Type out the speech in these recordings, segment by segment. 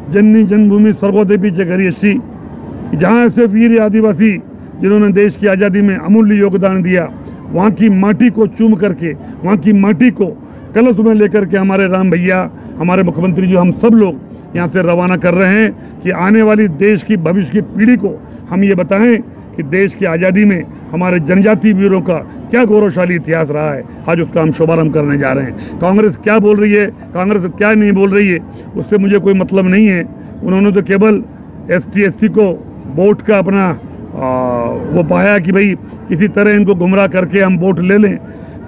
जननी जन्मभूमि सर्वोदयी जगदीशी, जहाँ ऐसे वीर आदिवासी जिन्होंने देश की आज़ादी में अमूल्य योगदान दिया, वहाँ की माटी को चूम करके, वहाँ की माटी को कलश में लेकर के हमारे राम भैया, हमारे मुख्यमंत्री जी, हम सब लोग यहाँ से रवाना कर रहे हैं कि आने वाली देश की भविष्य की पीढ़ी को हम ये बताएं कि देश की आज़ादी में हमारे जनजातीय वीरों का क्या गौरवशाली इतिहास रहा है। आज उसका हम शुभारंभ करने जा रहे हैं। कांग्रेस क्या बोल रही है, कांग्रेस क्या नहीं बोल रही है, उससे मुझे कोई मतलब नहीं है। उन्होंने तो केवल ST/SC को वोट का अपना वो पाया कि भाई किसी तरह इनको गुमराह करके हम वोट ले लें।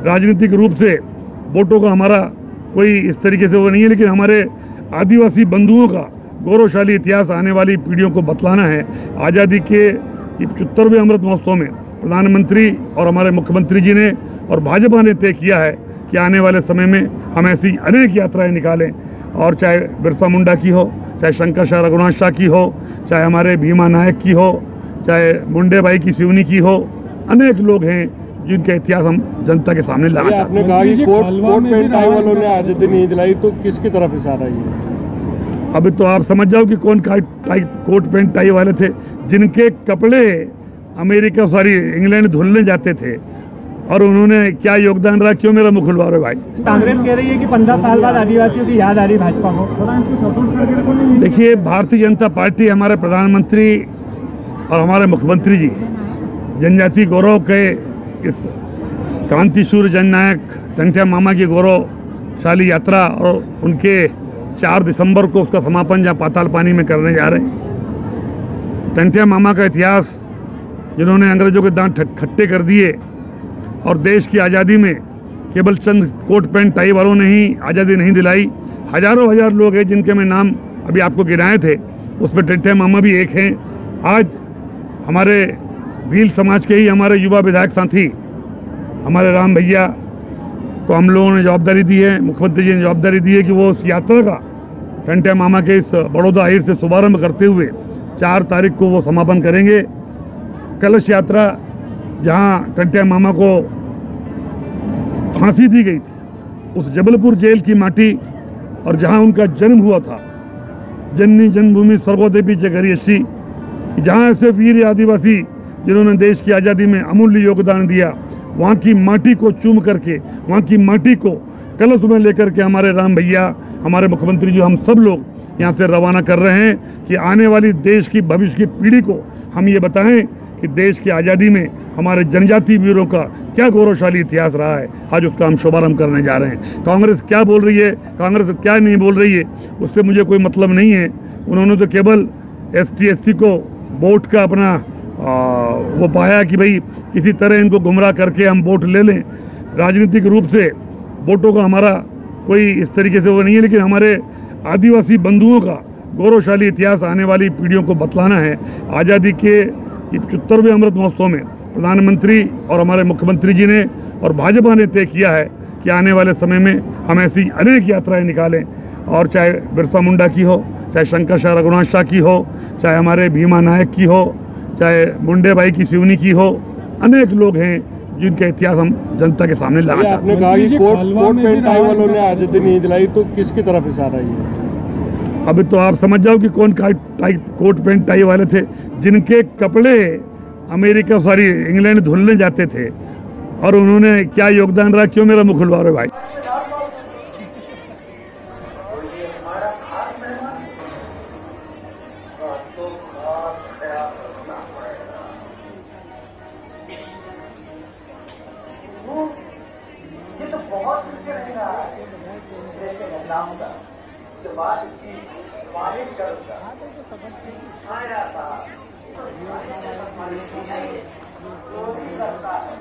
राजनीतिक रूप से वोटों का हमारा कोई इस तरीके से वो नहीं है, लेकिन हमारे आदिवासी बंधुओं का गौरवशाली इतिहास आने वाली पीढ़ियों को बतलाना है। आज़ादी के 75वें अमृत महोत्सव में प्रधानमंत्री और हमारे मुख्यमंत्री जी ने और भाजपा ने तय किया है कि आने वाले समय में हम ऐसी अनेक यात्राएं निकालें, और चाहे बिरसा मुंडा की हो, चाहे शंकर शाह रघुनाथ शाह की हो, चाहे हमारे भीमा नायक की हो, चाहे मुंडे भाई की सिवनी की हो, अनेक लोग हैं जिनका इतिहास हम जनता के सामने लाना चाहते हैं। आपने कहा कि कोट पैंट टाई वालों ने आज़ादी नहीं दिलाई, तो किसकी तरफ इशारा है? अभी तो आप समझ जाओ कि कौन कोट पैंट टाई वाले थे, जिनके कपड़े अमेरिका इंग्लैंड धुलने जाते थे, और उन्होंने क्या योगदान रहा। क्यों मेरा मुख खुलवा रहे भाई? कांग्रेस कह रही है कि 15 साल बाद आदिवासियों की याद आ रही भाजपा को, थोड़ा इसको सपोर्ट करके। देखिए, भारतीय जनता पार्टी, हमारे प्रधानमंत्री और हमारे मुख्यमंत्री जी जनजाति गौरव के इस क्रांति सूर्य जननायक टंट्या मामा की गौरवशाली यात्रा, और उनके 4 दिसंबर को उसका समापन जहाँ पाताल पानी में करने जा रहे हैं। टंट्या मामा का इतिहास, जिन्होंने अंग्रेजों के दांत खट्टे कर दिए और देश की आज़ादी में केवल चंद कोट पैंट टाई वालों ने ही आज़ादी नहीं दिलाई। हजारों हजार लोग हैं जिनके मैं नाम अभी आपको गिनाए थे, उसमें टंट्या मामा भी एक हैं। आज हमारे भील समाज के ही हमारे युवा विधायक साथी हमारे राम भैया को हम लोगों ने जवाबदारी दी है, मुख्यमंत्री जी ने जवाबदारी दी है कि वो उस यात्रा का टंट्या मामा के इस बड़ौदा हिर से शुभारंभ करते हुए 4 तारीख को वो समापन करेंगे। कलश यात्रा, जहाँ टंट्या मामा को फांसी दी गई थी, उस जबलपुर जेल की माटी, और जहाँ उनका जन्म हुआ था, जननी जन्मभूमि सर्वोदयी जगदीशी, जहाँ ऐसे वीर आदिवासी जिन्होंने देश की आज़ादी में अमूल्य योगदान दिया, वहाँ की माटी को चूम करके, वहाँ की माटी को कलश में लेकर के हमारे राम भैया, हमारे मुख्यमंत्री जी, हम सब लोग यहाँ से रवाना कर रहे हैं कि आने वाली देश की भविष्य की पीढ़ी को हम ये बताएं कि देश की आज़ादी में हमारे जनजातीय वीरों का क्या गौरवशाली इतिहास रहा है। आज उसका हम शुभारंभ करने जा रहे हैं। कांग्रेस क्या बोल रही है, कांग्रेस क्या नहीं बोल रही है, उससे मुझे कोई मतलब नहीं है। उन्होंने तो केवल ST/SC को वोट का अपना वो पाया कि भाई किसी तरह इनको गुमराह करके हम वोट ले लें। राजनीतिक रूप से वोटों का हमारा कोई इस तरीके से वो नहीं है, लेकिन हमारे आदिवासी बंधुओं का गौरवशाली इतिहास आने वाली पीढ़ियों को बतलाना है। आज़ादी के 75वें अमृत महोत्सव में प्रधानमंत्री और हमारे मुख्यमंत्री जी ने और भाजपा ने तय किया है कि आने वाले समय में हम ऐसी अनेक यात्राएं निकालें, और चाहे बिरसा मुंडा की हो, चाहे शंकर शाह रघुनाथ शाह की हो, चाहे हमारे भीमा नायक की हो, चाहे मुंडे भाई की सिवनी की हो, अनेक लोग हैं जिनका इतिहास हम जनता के सामने लाना चाहते हैं। आपने कहा कि कोट पैंट टाई वालों ने आज़ादी नहीं दिलाई, तो किसकी तरफ इशारा है? अभी तो आप समझ जाओ कि कौन कोट पैंट टाई वाले थे, जिनके कपड़े अमेरिका इंग्लैंड धुलने जाते थे, और उन्होंने क्या योगदान रहा। क्यों मेरा मुख खुलवा रहे भाई? ये तो बहुत मुश्किल रहेगा, लेकिन नाम का जो बात की मालिक करूँगा। हाँ यार साहब, मालिक चाहिए, वो भी करता है।